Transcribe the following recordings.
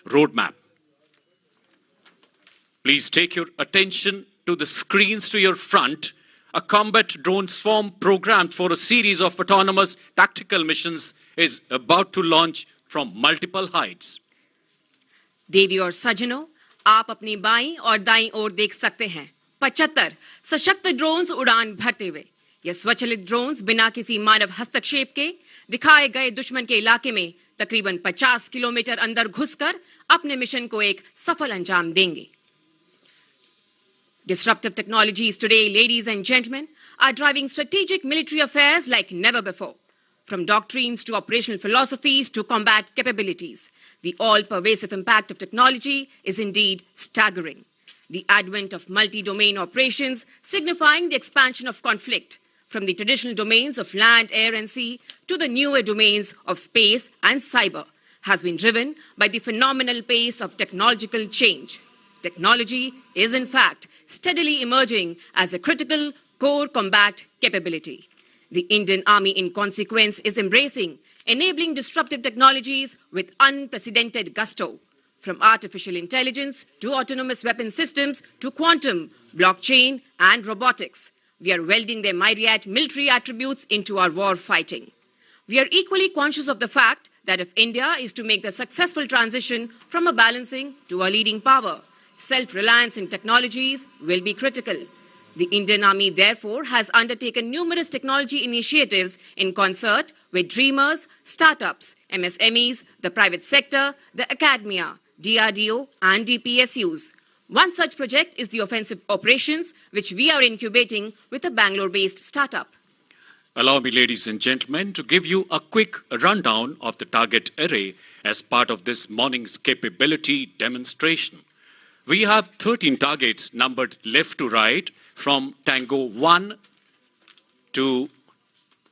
roadmap. Please take your attention to the screens to your front. A combat drone swarm programmed for a series of autonomous tactical missions is about to launch from multiple heights. देवी और सज्जनों, आप अपनी बाईं और दाईं ओर देख सकते हैं 75 सशक्त ड्रोन्स उड़ान भरते हुए। ये स्वचालित ड्रोन्स बिना किसी मानव हस्तक्षेप के दिखाए गए दुश्मन के इलाके में तकरीबन 50 किलोमीटर अंदर घुसकर अपने मिशन को एक सफल अंजाम देंगे। Disruptive technologies today, ladies and gentlemen, are driving strategic military affairs like never before. From doctrines to operational philosophies to combat capabilities, the all-pervasive impact of technology is indeed staggering. The advent of multi-domain operations signifying the expansion of conflict from the traditional domains of land, air and sea to the newer domains of space and cyber has been driven by the phenomenal pace of technological change. Technology is, in fact, steadily emerging as a critical core combat capability. The Indian Army, in consequence, is embracing enabling disruptive technologies with unprecedented gusto. From artificial intelligence to autonomous weapon systems to quantum, blockchain, and robotics, we are welding their myriad military attributes into our war fighting. We are equally conscious of the fact that if India is to make the successful transition from a balancing to a leading power, self-reliance in technologies will be critical. The Indian Army, therefore, has undertaken numerous technology initiatives in concert with dreamers, startups, MSMEs, the private sector, the academia, DRDO, and DPSUs. One such project is the offensive operations, which we are incubating with a Bangalore-based startup. Allow me, ladies and gentlemen, to give you a quick rundown of the target array as part of this morning's capability demonstration. We have 13 targets numbered left to right from Tango 1 to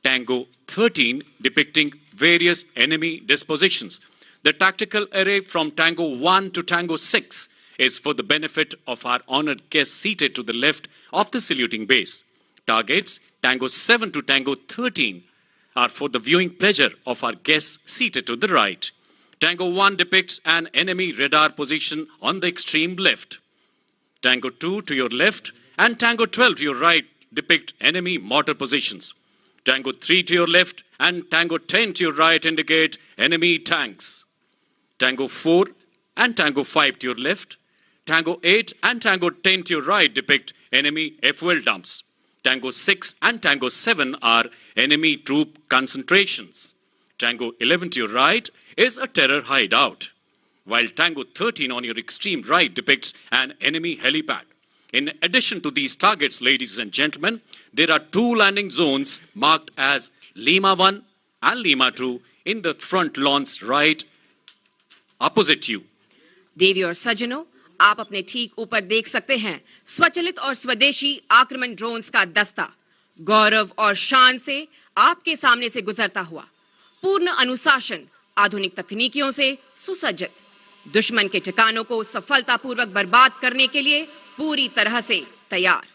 Tango 13, depicting various enemy dispositions. The tactical array from Tango 1 to Tango 6 is for the benefit of our honored guests seated to the left of the saluting base. Targets Tango 7 to Tango 13 are for the viewing pleasure of our guests seated to the right. Tango 1 depicts an enemy radar position on the extreme left. Tango 2 to your left and Tango 12 to your right depict enemy mortar positions. Tango 3 to your left and Tango 10 to your right indicate enemy tanks. Tango 4 and Tango 5 to your left. Tango 8 and Tango 10 to your right depict enemy fuel dumps. Tango 6 and Tango 7 are enemy troop concentrations. Tango 11 to your right is a terror hideout, while Tango 13 on your extreme right depicts an enemy helipad. In addition to these targets, ladies and gentlemen, there are two landing zones marked as Lima 1 and Lima 2 in the front lawns right opposite you. देवी और सज्जनों, आप अपने ठीक ऊपर देख सकते हैं स्वचालित और स्वदेशी आक्रमण ड्रोन्स का दस्ता गौरव और शान से आपके सामने से गुजरता हुआ, पूर्ण अनुशासन, आधुनिक तकनीकियों से सुसज्जित, दुश्मन के ठिकानों को सफलतापूर्वक बर्बाद करने के लिए पूरी तरह से तैयार.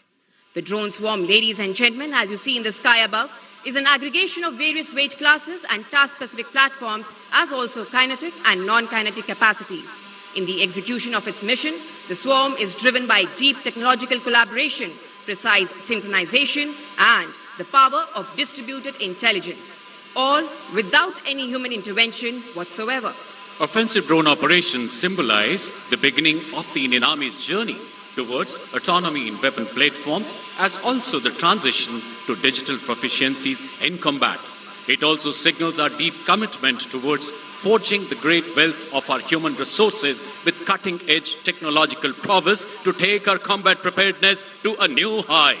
The drone swarm, ladies and gentlemen, as you see in the sky above, is an aggregation of various weight classes and task-specific platforms, as also kinetic and non-kinetic capacities. In the execution of its mission, the swarm is driven by deep technological collaboration, precise synchronization, and the power of distributed intelligence, all without any human intervention whatsoever. Offensive drone operations symbolize the beginning of the Indian Army's journey towards autonomy in weapon platforms, as also the transition to digital proficiencies in combat. It also signals our deep commitment towards forging the great wealth of our human resources with cutting-edge technological prowess to take our combat preparedness to a new high.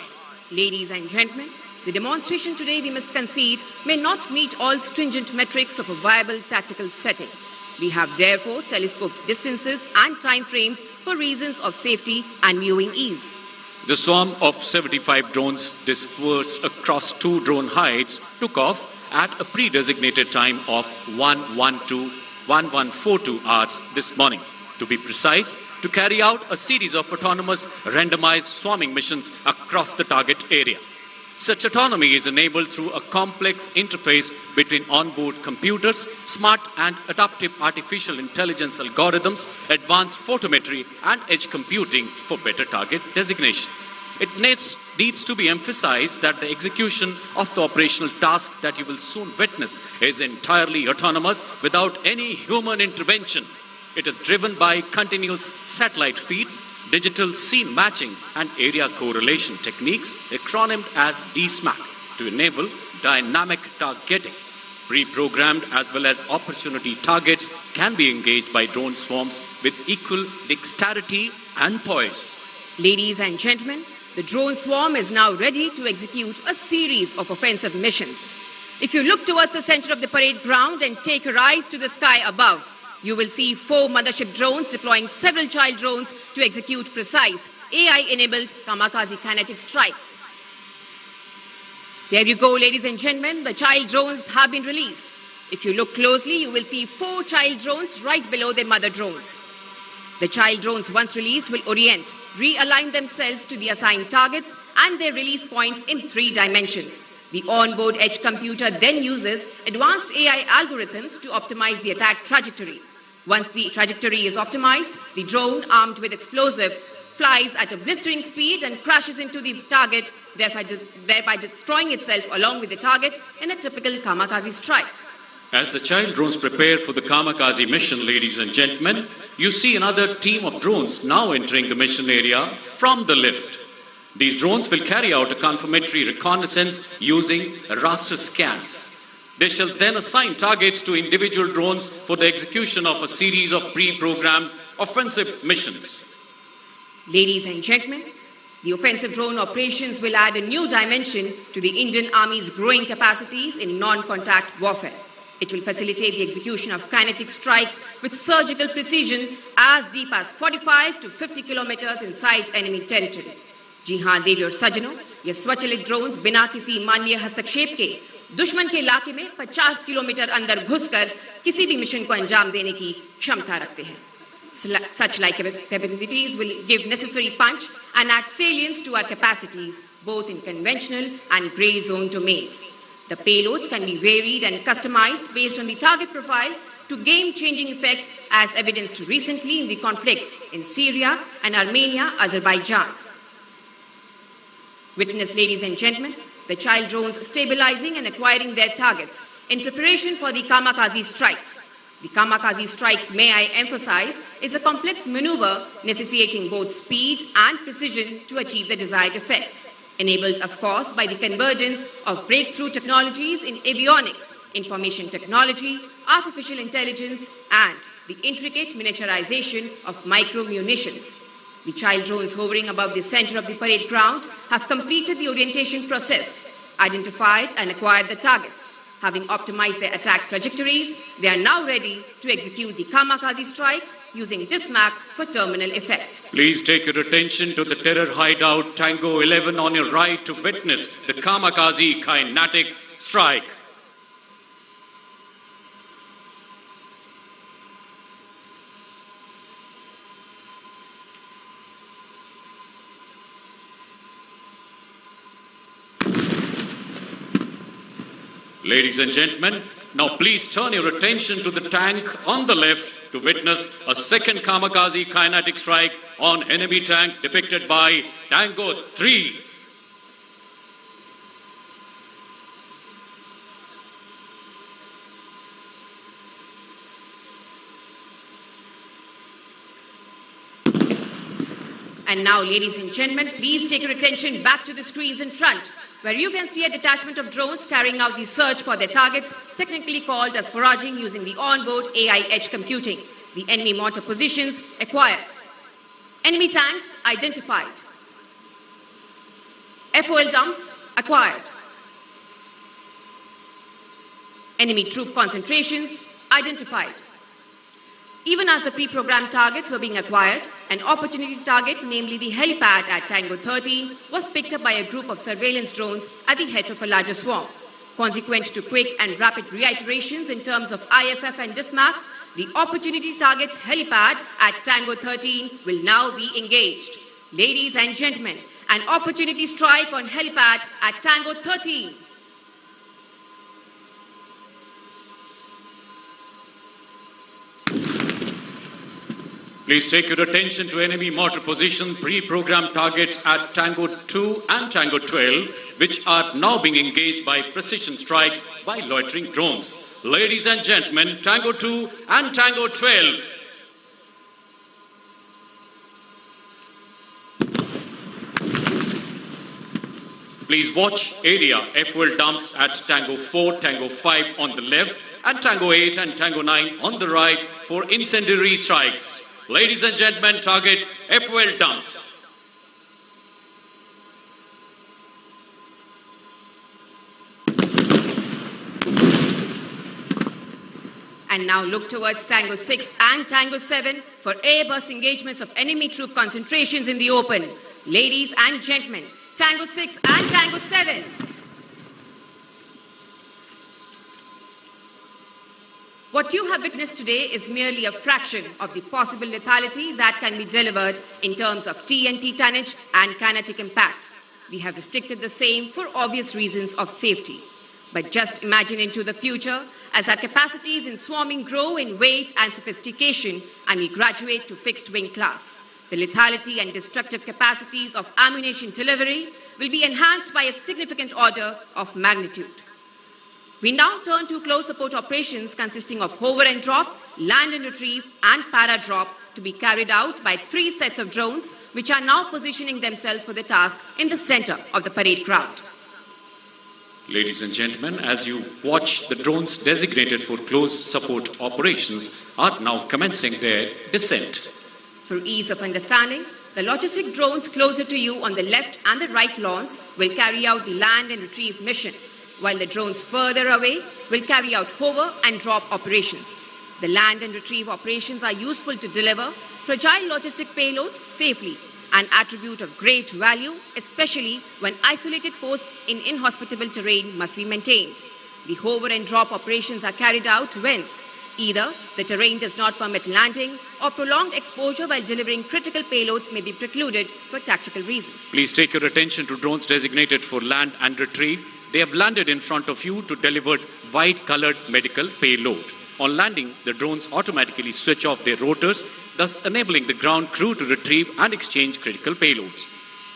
Ladies and gentlemen, the demonstration today, we must concede, may not meet all stringent metrics of a viable tactical setting. We have therefore telescoped distances and time frames for reasons of safety and viewing ease. The swarm of 75 drones dispersed across two drone heights took off at a pre-designated time of 1142 hours this morning. To be precise, to carry out a series of autonomous randomized swarming missions across the target area. Such autonomy is enabled through a complex interface between onboard computers, smart and adaptive artificial intelligence algorithms, advanced photometry, and edge computing for better target designation. It needs to be emphasized that the execution of the operational tasks that you will soon witness is entirely autonomous without any human intervention. It is driven by continuous satellite feeds, digital scene matching, and area correlation techniques, acronymed as DSMAC, to enable dynamic targeting. Pre-programmed as well as opportunity targets can be engaged by drone swarms with equal dexterity and poise. Ladies and gentlemen, the drone swarm is now ready to execute a series of offensive missions. If you look towards the center of the parade ground and take your eyes to the sky above, you will see 4 mothership drones deploying several child drones to execute precise AI-enabled kamikaze kinetic strikes. There you go, ladies and gentlemen, the child drones have been released. If you look closely, you will see 4 child drones right below their mother drones. The child drones, once released, will orient, realign themselves to the assigned targets and their release points in 3 dimensions. The onboard edge computer then uses advanced AI algorithms to optimize the attack trajectory. Once the trajectory is optimized, the drone, armed with explosives, flies at a blistering speed and crashes into the target, thereby destroying itself along with the target in a typical kamikaze strike. As the child drones prepare for the kamikaze mission, ladies and gentlemen, you see another team of drones now entering the mission area from the lift. These drones will carry out a confirmatory reconnaissance using raster scans. They shall then assign targets to individual drones for the execution of a series of pre-programmed offensive missions. Ladies and gentlemen, the offensive drone operations will add a new dimension to the Indian Army's growing capacities in non-contact warfare. It will facilitate the execution of kinetic strikes with surgical precision as deep as 45 to 50 kilometers inside enemy territory. जी हाँ देवी और सज्जनों, ये स्वचालित drones बिना किसी मानवीय हस्तक्षेप के दुश्मन के इलाके में 50 किलोमीटर अंदर घुसकर किसी भी मिशन को अंजाम देने की क्षमता रखते हैं. Such like capabilities will give necessary punch and add salience to our capacities, both in conventional and grey zone domains. The payloads can be varied and customized based on the target profile to game-changing effect, as evidenced recently in the conflicts in Syria and Armenia, Azerbaijan. Witness, ladies and gentlemen, the child drones stabilizing and acquiring their targets in preparation for the kamikaze strikes. The kamikaze strikes, may I emphasize, is a complex maneuver necessitating both speed and precision to achieve the desired effect. Enabled, of course, by the convergence of breakthrough technologies in avionics, information technology, artificial intelligence, and the intricate miniaturization of micro-munitions. The child drones hovering above the center of the parade ground have completed the orientation process, identified and acquired the targets. Having optimized their attack trajectories, they are now ready to execute the kamikaze strikes using DSMAC for terminal effect. Please take your attention to the terror hideout Tango 11 on your right to witness the kamikaze kinetic strike. Ladies and gentlemen, now please turn your attention to the tank on the left to witness a second kamikaze kinetic strike on enemy tank depicted by Tango 3. And now, ladies and gentlemen, please take your attention back to the screens in front, where you can see a detachment of drones carrying out the search for their targets, technically called as foraging using the onboard AI edge computing. The enemy mortar positions acquired. Enemy tanks identified. FOL dumps acquired. Enemy troop concentrations identified. Even as the pre-programmed targets were being acquired, an opportunity target, namely the helipad at Tango 13, was picked up by a group of surveillance drones at the head of a larger swarm. Consequent to quick and rapid reiterations in terms of IFF and DSMAC, the opportunity target helipad at Tango 13 will now be engaged. Ladies and gentlemen, an opportunity strike on helipad at Tango 13. Please take your attention to enemy mortar position pre-programmed targets at Tango 2 and Tango 12, which are now being engaged by precision strikes by loitering drones. Ladies and gentlemen, Tango 2 and Tango 12. Please watch area F-fuel dumps at Tango 4, Tango 5 on the left, and Tango 8 and Tango 9 on the right for incendiary strikes. Ladies and gentlemen, target F-fuel dumps. And now look towards Tango 6 and Tango 7 for airburst engagements of enemy troop concentrations in the open. Ladies and gentlemen, Tango 6 and Tango 7. What you have witnessed today is merely a fraction of the possible lethality that can be delivered in terms of TNT tonnage and kinetic impact. We have restricted the same for obvious reasons of safety. But just imagine into the future as our capacities in swarming grow in weight and sophistication and we graduate to fixed wing class. The lethality and destructive capacities of ammunition delivery will be enhanced by a significant order of magnitude. We now turn to close support operations consisting of hover and drop, land and retrieve, and para-drop to be carried out by 3 sets of drones, which are now positioning themselves for the task in the center of the parade ground. Ladies and gentlemen, as you watch, the drones designated for close support operations are now commencing their descent. For ease of understanding, the logistic drones closer to you on the left and the right lawns will carry out the land and retrieve mission, while the drones further away will carry out hover and drop operations. The land and retrieve operations are useful to deliver fragile logistic payloads safely, an attribute of great value, especially when isolated posts in inhospitable terrain must be maintained. The hover and drop operations are carried out whence either the terrain does not permit landing or prolonged exposure while delivering critical payloads may be precluded for tactical reasons. Please take your attention to drones designated for land and retrieve. They have landed in front of you to deliver white-colored medical payload. On landing, the drones automatically switch off their rotors, thus enabling the ground crew to retrieve and exchange critical payloads.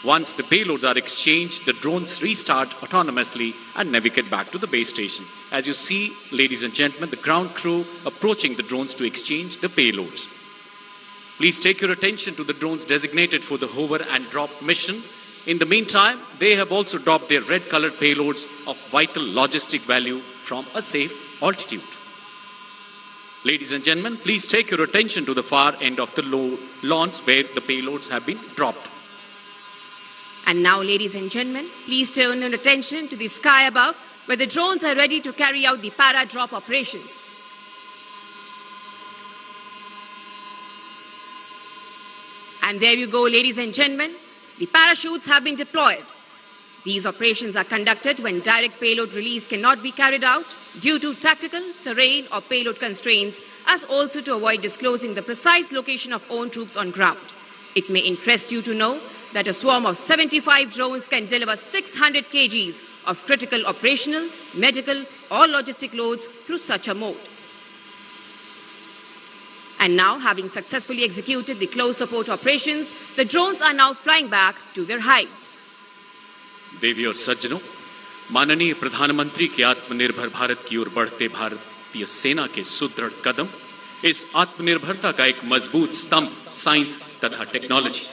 Once the payloads are exchanged, the drones restart autonomously and navigate back to the base station. As you see, ladies and gentlemen, the ground crew approaching the drones to exchange the payloads. Please take your attention to the drones designated for the hover and drop mission. In the meantime, they have also dropped their red-colored payloads of vital logistic value from a safe altitude. Ladies and gentlemen, please take your attention to the far end of the lawns where the payloads have been dropped. And now, ladies and gentlemen, please turn your attention to the sky above where the drones are ready to carry out the para-drop operations. And there you go, ladies and gentlemen. The parachutes have been deployed. These operations are conducted when direct payload release cannot be carried out due to tactical, terrain, or payload constraints, as also to avoid disclosing the precise location of own troops on ground. It may interest you to know that a swarm of 75 drones can deliver 600 kgs of critical operational, medical, or logistic loads through such a mode. And now, having successfully executed the close support operations, the drones are now flying back to their hides. देवी और सज्जनों, माननीय प्रधानमंत्री के आत्मनिर्भर भारत की ओर बढ़ते भारतीय सेना के सुदृढ़ कदम, इस आत्मनिर्भरता का एक मजबूत स्तंभ साइंस तथा टेक्नोलॉजी,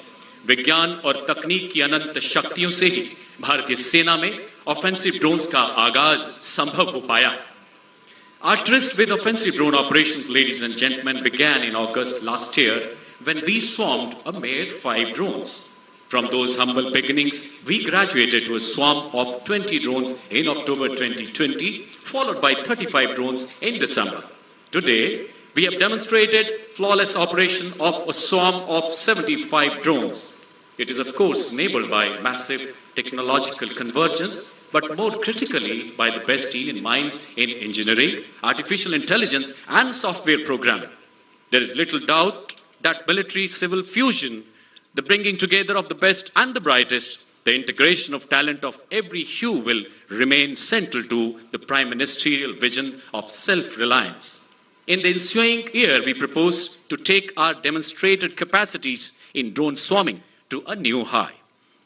विज्ञान और तकनीक की अनंत शक्तियों से ही भारतीय सेना में ऑफेंसिव ड्रोन्स का आगाज संभव हो पाया। Our tryst with offensive drone operations, ladies and gentlemen, began in August last year when we swarmed a mere 5 drones. From those humble beginnings, we graduated to a swarm of 20 drones in October 2020, followed by 35 drones in December. Today, we have demonstrated flawless operation of a swarm of 75 drones. It is, of course, enabled by massive technological convergence, but more critically by the best team in minds in engineering, artificial intelligence, and software programming. There is little doubt that military-civil fusion The bringing together of the best and the brightest, the integration of talent of every hue will remain central to the Prime Ministerial vision of self-reliance. In the ensuing year, we propose to take our demonstrated capacities in drone swarming to a new high.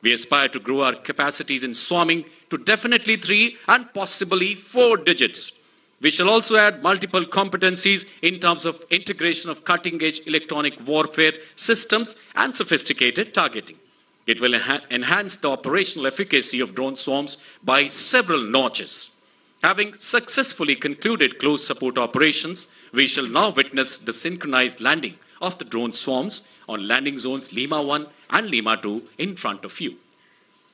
We aspire to grow our capacities in swarming to definitely 3 and possibly 4 digits. We shall also add multiple competencies in terms of integration of cutting-edge electronic warfare systems and sophisticated targeting. It will enhance the operational efficacy of drone swarms by several notches. Having successfully concluded close support operations, we shall now witness the synchronized landing of the drone swarms on landing zones Lima 1 and Lima 2 in front of you.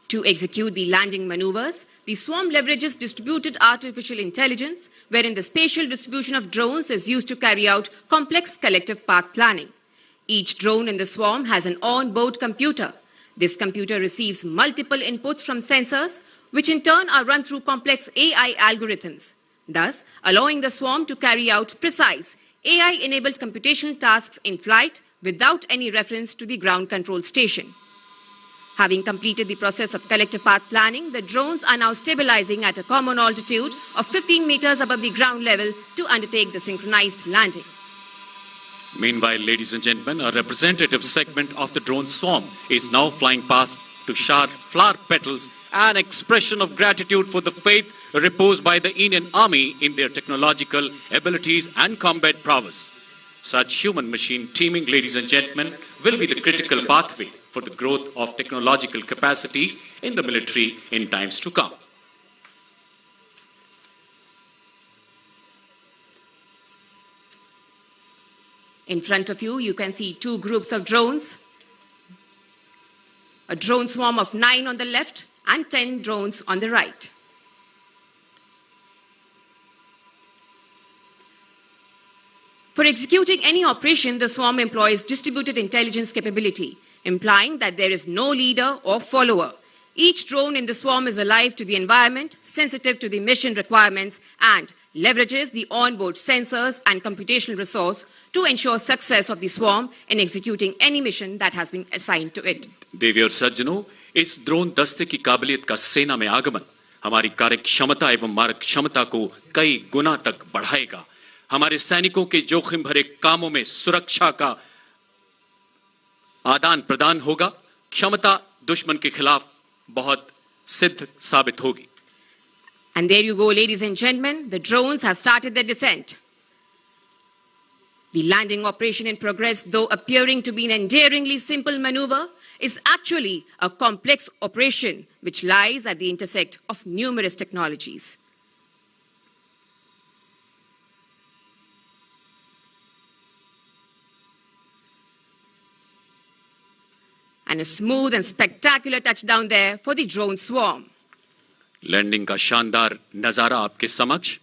To execute the landing maneuvers, the swarm leverages distributed artificial intelligence, wherein the spatial distribution of drones is used to carry out complex collective path planning. Each drone in the swarm has an on-board computer. This computer receives multiple inputs from sensors, which in turn are run through complex AI algorithms, thus allowing the swarm to carry out precise AI-enabled computational tasks in flight without any reference to the ground control station. Having completed the process of collective path planning, the drones are now stabilizing at a common altitude of 15 meters above the ground level to undertake the synchronized landing. Meanwhile, ladies and gentlemen, a representative segment of the drone swarm is now flying past to shower flower petals, an expression of gratitude for the faith reposed by the Indian Army in their technological abilities and combat prowess. Such human-machine teaming, ladies and gentlemen, will be the critical pathway for the growth of technological capacity in the military in times to come. In front of you, you can see 2 groups of drones. A drone swarm of 9 on the left and 10 drones on the right. For executing any operation, the swarm employs distributed intelligence capability, implying that there is no leader or follower. Each drone in the swarm is alive to the environment, sensitive to the mission requirements, and leverages the onboard sensors and computational resource to ensure success of the swarm in executing any mission that has been assigned to it. देवी और सज्जनों, इस drone दस्ते की काबिलियत का सेना में आगमन हमारी कार्य क्षमता एवं मारक क्षमता को कई गुना तक बढ़ाएगा। हमारे सैनिकों के जोखिम भरे कामों में सुरक्षा का आदान प्रदान होगा। क्षमता दुश्मन के खिलाफ बहुत सिद्ध साबित होगी। And there you go, ladies and gentlemen, the drones have started their descent. The landing operation in progress, though appearing to be an endearingly simple maneuver, is actually a complex operation which lies at the intersect of numerous technologies. And a smooth and spectacular touchdown there for the drone swarm. Landing का शानदार नजारा आपके समक्ष।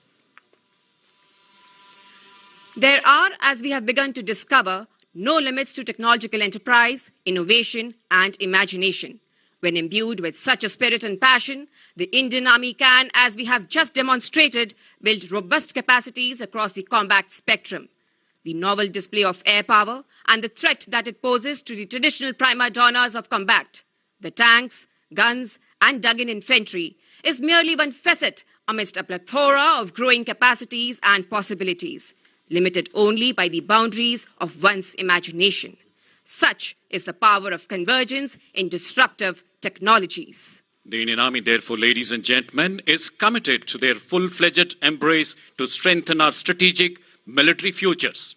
There are, as we have begun to discover, no limits to technological enterprise, innovation, and imagination. When imbued with such a spirit and passion, the Indian Army can, as we have just demonstrated, build robust capacities across the combat spectrum. The novel display of air power and the threat that it poses to the traditional prima donnas of combat, the tanks, guns, and dug-in infantry, is merely one facet amidst a plethora of growing capacities and possibilities, limited only by the boundaries of one's imagination. Such is the power of convergence in disruptive technologies. The Indian Army, therefore, ladies and gentlemen, is committed to their full-fledged embrace to strengthen our strategic military futures.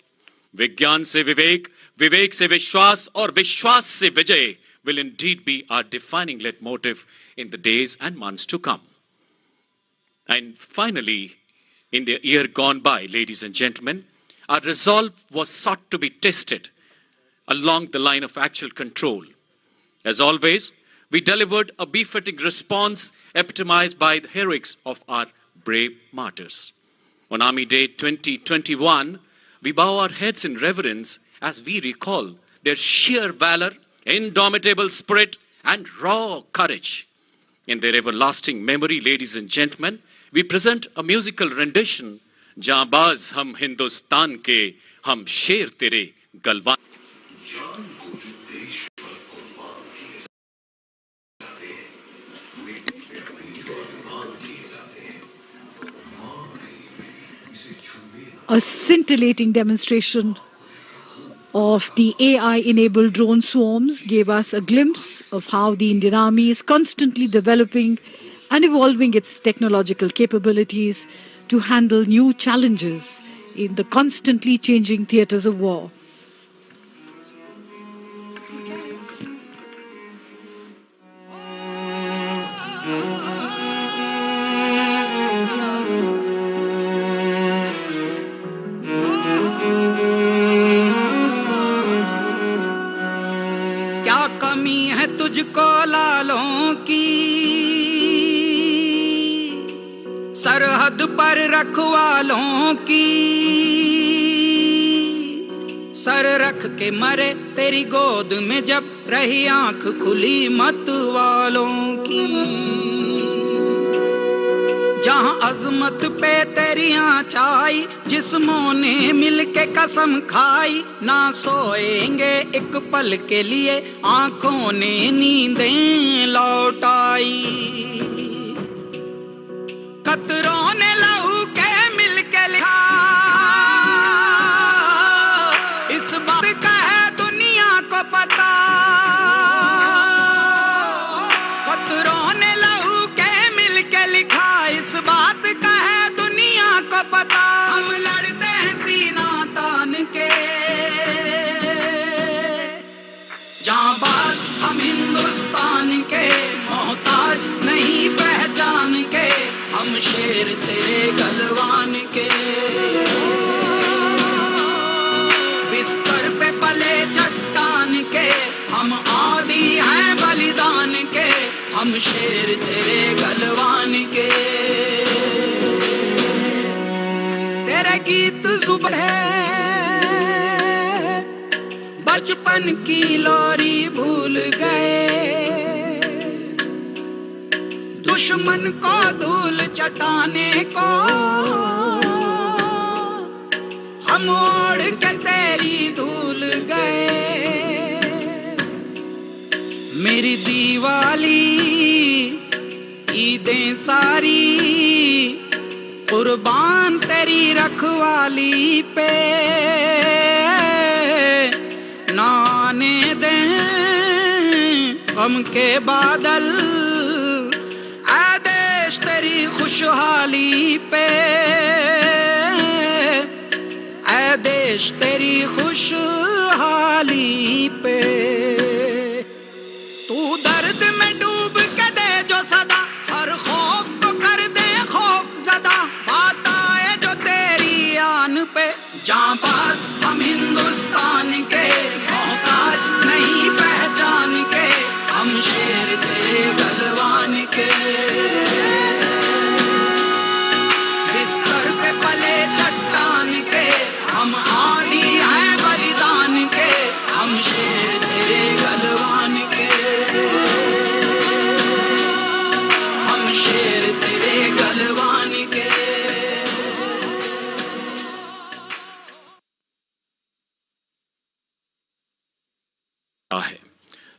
विज्ञान से विवेक, विवेक से विश्वास और विश्वास से विजय will indeed be our defining leitmotif in the days and months to come. And finally, in the year gone by, ladies and gentlemen, our resolve was sought to be tested along the line of actual control. As always, we delivered a befitting response epitomized by the heroics of our brave martyrs. On Army Day 2021, we bow our heads in reverence as we recall their sheer valor, indomitable spirit, and raw courage. In their everlasting memory, ladies and gentlemen, we present a musical rendition, Jaanbaaz hum Hindustan ke, hum sher tere galwan. A scintillating demonstration of the AI-enabled drone swarms gave us a glimpse of how the Indian Army is constantly developing and evolving its technological capabilities to handle new challenges in the constantly changing theatres of war. क्या कमी है तुझको लालों की, सरहद पर रखवालों की, sir रख के मरे तेरी गोद में जब रही आंख खुली मत वालों की। जहां अजमत पे तेरी आँचाई, जिस्मों ने मिलके कसम खाई, ना सोएंगे एक पल के लिए, आंखों ने नींदें लौटाई। कतरों ने लहू के मिलके लिखा, इस बात का है दुनिया को पता। कतरों ने लहू के मिलके लिखा, इस बात का है दुनिया को पता। हम लड़ते हैं सीना तान के, जांबाज हम हिंदुस्तान के, मोहताज नहीं पहचान के, हम शेर तेरे गलवान के। बिस्तर पे पले चट्टान के, हम आदी हैं बलिदान के, हम शेर तेरे गलवान के। तेरे गीत जुबान है, बचपन की लोरी भूल गए, दुश्मन को धूल चटाने को हम ओढ़ के तेरी धूल गए। मेरी दीवाली ईदें सारी कुर्बान तेरी रखवाली पे, ना आने दें गम के बादल तेरी खुशहाली पे, ऐ देश तेरी खुशहाली पे। तू दर्द में डूब के दे जो सदा, हर खौफ को कर दे खौफ ज़दा, बात आए जो तेरी आन पे। जांबाज हम हिंदुस्तान के, मोहताज नहीं पहचान के, हम शेर तेरे गलवान के। चट्टान के, हम आदी हैं बलिदान के, हम शेर तेरे गलवान के, हम शेर तेरे गलवान के।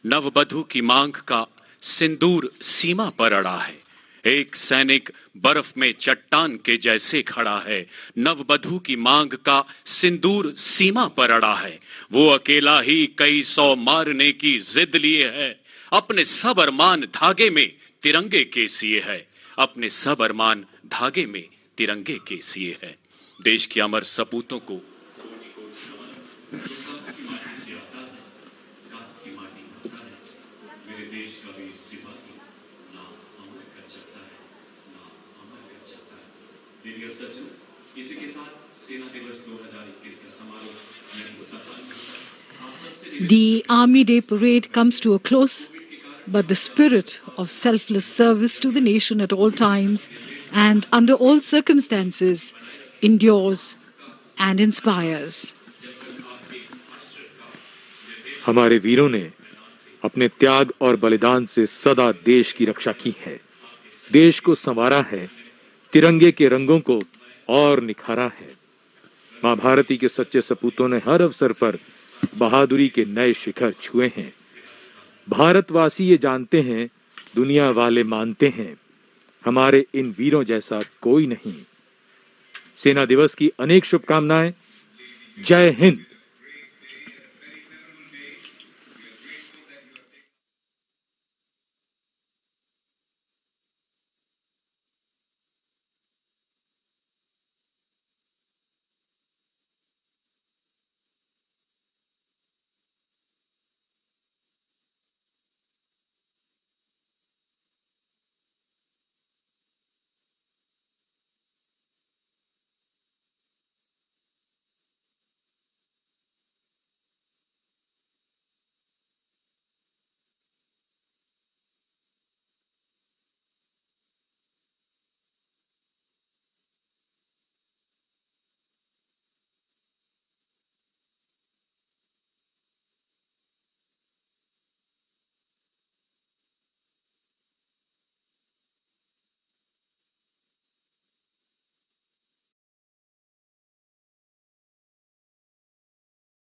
नववधू की मांग का सिंदूर सीमा पर अड़ा है, एक सैनिक बर्फ में चट्टान के जैसे खड़ा है। नववधू की मांग का सिंदूर सीमा पर अड़ा है, वो अकेला ही कई सौ मारने की जिद लिए है, अपने सब अरमान धागे में तिरंगे के सिए है, अपने सब अरमान धागे में तिरंगे के सिए है। देश के अमर सपूतों को इसी के साथ सेना दिवस 2021 का समारोह The Army Day parade comes to a close, but the spirit of selfless service to the nation at all times and under all circumstances endures and inspires. हमारे वीरों ने अपने त्याग और बलिदान से सदा देश की रक्षा की है, देश को संवारा है, तिरंगे के रंगों को और निखारा है। मां भारती के सच्चे सपूतों ने हर अवसर पर बहादुरी के नए शिखर छुए हैं। भारतवासी ये जानते हैं, दुनिया वाले मानते हैं, हमारे इन वीरों जैसा कोई नहीं। सेना दिवस की अनेक शुभकामनाएं। जय हिंद।